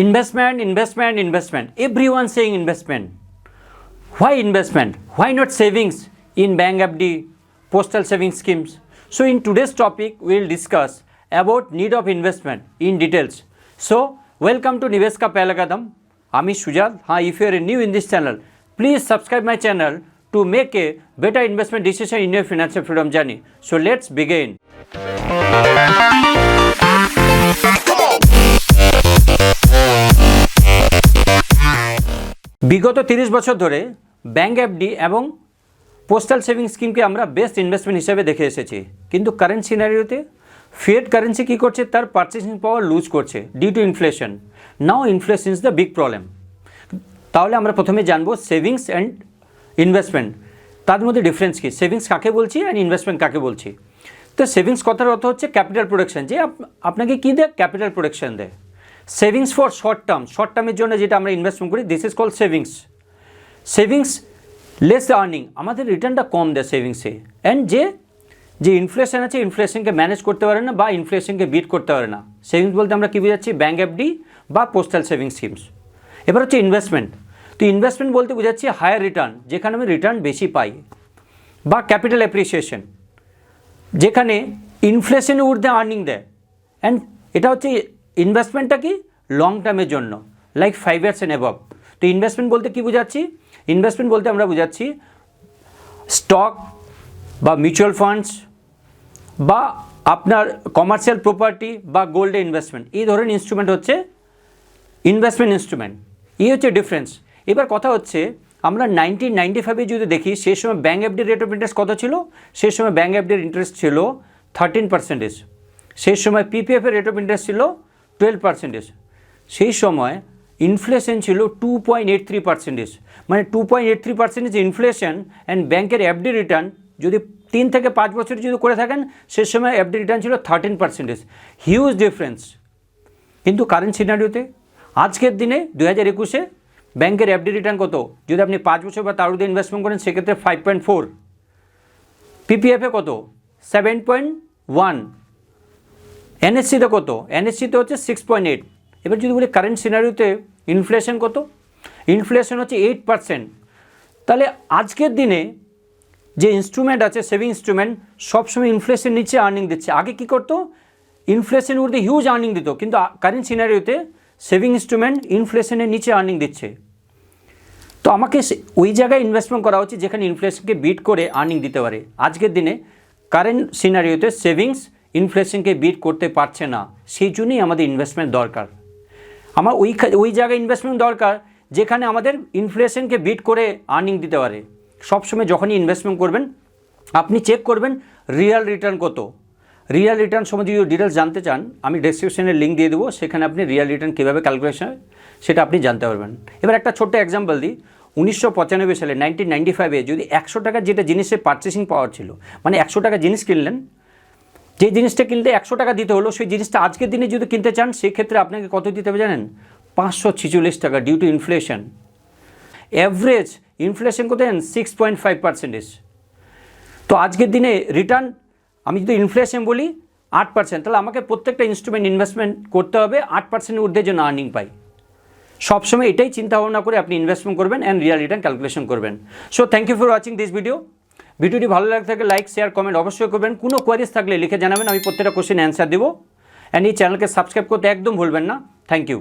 Investment, investment, investment. Everyone saying investment. Why investment? Why not savings in bank FD, postal savings schemes? So in today's topic, we will discuss about need of investment in details. So welcome to Niveska Palakadam. Ami Shujal. If you are new in this channel, please subscribe my channel to make a better investment decision in your financial freedom journey. So let's begin. বিগত 30 বছর ধরে bank FD এবং postal savings স্কিমকে আমরা best investment হিসেবে দেখে এসেছি, কিন্তু কারেন্ট সিনারিওতে ফিয়েট কারেন্সি কী করছে, তার পারচেসিং পাওয়ার লুজ করছে due to inflation. Now inflation is the big problem. তাহলে আমরা প্রথমে জানবো সেভিংস অ্যান্ড ইনভেস্টমেন্ট, তার মধ্যে ডিফারেন্স কী, সেভিংস কাকে বলছি অ্যান্ড ইনভেস্টমেন্ট কাকে বলছি। তো সেভিংস কথার অর্থ হচ্ছে ক্যাপিটাল প্রোটেকশন, যে আপনাকে কী দেয়, ক্যাপিটাল প্রোটেকশন দেয়। সেভিংস ফর শর্ট টার্মের জন্য যেটা আমরা ইনভেস্টমেন্ট করি, this is called savings. Savings less earning, আমাদের রিটার্নটা কম দেয় সেভিংসে। অ্যান্ড যে ইনফ্লেশন আছে, ইনফ্লেশনকে ম্যানেজ করতে পারে না বা ইনফ্লেশনকে বিট করতে পারে না। সেভিংস বলতে আমরা কী বোঝাচ্ছি, ব্যাঙ্ক এফডি বা পোস্টাল সেভিংস স্কিমস। এবার হচ্ছে ইনভেস্টমেন্ট। তো ইনভেস্টমেন্ট বলতে বোঝাচ্ছি হায়ার রিটার্ন, যেখানে আমি রিটার্ন বেশি পাই, বা ক্যাপিটাল অ্যাপ্রিসিয়েশন, যেখানে ইনফ্লেশনের ঊর্ধ্বে আর্নিং দেয়। অ্যান্ড এটা হচ্ছে ইনভেস্টমেন্টটা কি লং টার্মের জন্য, লাইক 5 years অ্যান্ড অ্যাবভ। তো ইনভেস্টমেন্ট বলতে কী বোঝাচ্ছি, ইনভেস্টমেন্ট বলতে আমরা বোঝাচ্ছি স্টক বা মিউচুয়াল ফান্ডস বা আপনার কমার্শিয়াল প্রপার্টি বা গোল্ডে ইনভেস্টমেন্ট, এই ধরনের ইনস্ট্রুমেন্ট হচ্ছে ইনভেস্টমেন্ট ইনস্ট্রুমেন্ট। এই হচ্ছে ডিফারেন্স। এবার কথা হচ্ছে আমরা 1995-এ যদি দেখি, সেই সময় ব্যাঙ্ক এফডির রেট অফ ইন্টারেস্ট কত ছিল, সেই সময় ব্যাঙ্ক এফডির ইন্টারেস্ট ছিল 13%। সেই সময় পিপিএফের রেট অফ ইন্টারেস্ট ছিল 12%। সেই সময় ইনফ্লেশন ছিল 2.83%। মানে 2.83% ইনফ্লেশন অ্যান্ড ব্যাংকের এফডি রিটার্ন যদি 3 থেকে 5 বছর যদি করে থাকেন, সে সময় এফডি রিটার্ন ছিল 13%। Huge difference. কিন্তু কারেন্ট সিনারিওতে আজকের দিনে 2021-এ ব্যাংকের এফডি রিটার্ন কত, যদি আপনি 5 বছর বা তার ঊর্ধ্বে ইনভেস্টমেন্ট করেন, সেক্ষেত্রে 5.4। পিপিএফে কত, 7.1। এনএসসিতে কত, এনএসসিতে হচ্ছে 6.8। এবার যদি বলি কারেন্ট সিনারিওতে ইনফ্লেশন কত, ইনফ্লেশন হচ্ছে 8%। তাহলে আজকের দিনে যে ইনস্ট্রুমেন্ট আছে, সেভিং ইনস্ট্রুমেন্ট, সবসময় ইনফ্লেশন নিচে আর্নিং দিচ্ছে। আগে কী করতো, ইনফ্লেশন ঊর্ধ্বে হিউজ আর্নিং দিত, কিন্তু কারেন্ট সিনারিওতে সেভিং ইনস্ট্রুমেন্ট ইনফ্লেশনের নিচে আর্নিং দিচ্ছে। তো আমাকে ওই জায়গায় ইনভেস্টমেন্ট করা উচিত যেখানে ইনফ্লেশনকে বিট করে আর্নিং দিতে পারে। আজকের দিনে কারেন্ট সিনারিওতে সেভিংস ইনফ্লেশনকে বিট করতে পারছে না, সেই জন্যই আমাদের ইনভেস্টমেন্ট দরকার। আমার ওই জায়গায় ইনভেস্টমেন্ট দরকার যেখানে আমাদের ইনফ্লেশনকে বিট করে আর্নিং দিতে পারে। সবসময় যখনই ইনভেস্টমেন্ট করবেন, আপনি চেক করবেন রিয়াল রিটার্ন কত। রিয়াল রিটার্ন সম্বন্ধে যদি ডিটেলস জানতে চান, আমি ডেসক্রিপশনের লিঙ্ক দিয়ে দেবো, সেখানে আপনি রিয়াল রিটার্ন কীভাবে ক্যালকুলেশন হয় সেটা আপনি জানতে পারবেন। এবার একটা ছোট্ট এক্সাম্পল দিই। 1995 সালে 1995-এ যদি 100 টাকার যেটা জিনিসের পারচেসিং পাওয়ার ছিল, মানে 100 টাকা জিনিস কিনলেন, যে জিনিসটা কিনতে 100 টাকা দিতে হলো, সেই জিনিসটা আজকের দিনে যদি কিনতে চান, সেক্ষেত্রে আপনাকে কত দিতে হবে জানেন, 546 টাকা due to inflation. Average inflation কত দেন, 6.5%। তো আজকের দিনে রিটার্ন আমি যদি ইনফ্লেশন বলি 8%, তাহলে আমাকে প্রত্যেকটা ইনস্ট্রুমেন্ট ইনভেস্টমেন্ট করতে হবে 8%-এর ঊর্ধ্বে যেন আর্নিং পাই। সবসময় এটাই চিন্তা ভাবনা করে আপনি ইনভেস্টমেন্ট করবেন অ্যান্ড রিয়াল রিটার্ন ক্যালকুলেশন করবেন। So thank you for watching this video. ভিডিওটি ভালো লাগে থাকলে লাইক, শেয়ার, কমেন্ট অবশ্যই করবেন। কোনো কোয়ারিজ থাকলে লিখে জানাবেন, আমি প্রত্যেকটা কোশ্চেন অ্যান্সার দেবো। অ্যান্ড এই চ্যানেলকে সাবস্ক্রাইব করতে একদম ভুলবেন না। Thank you.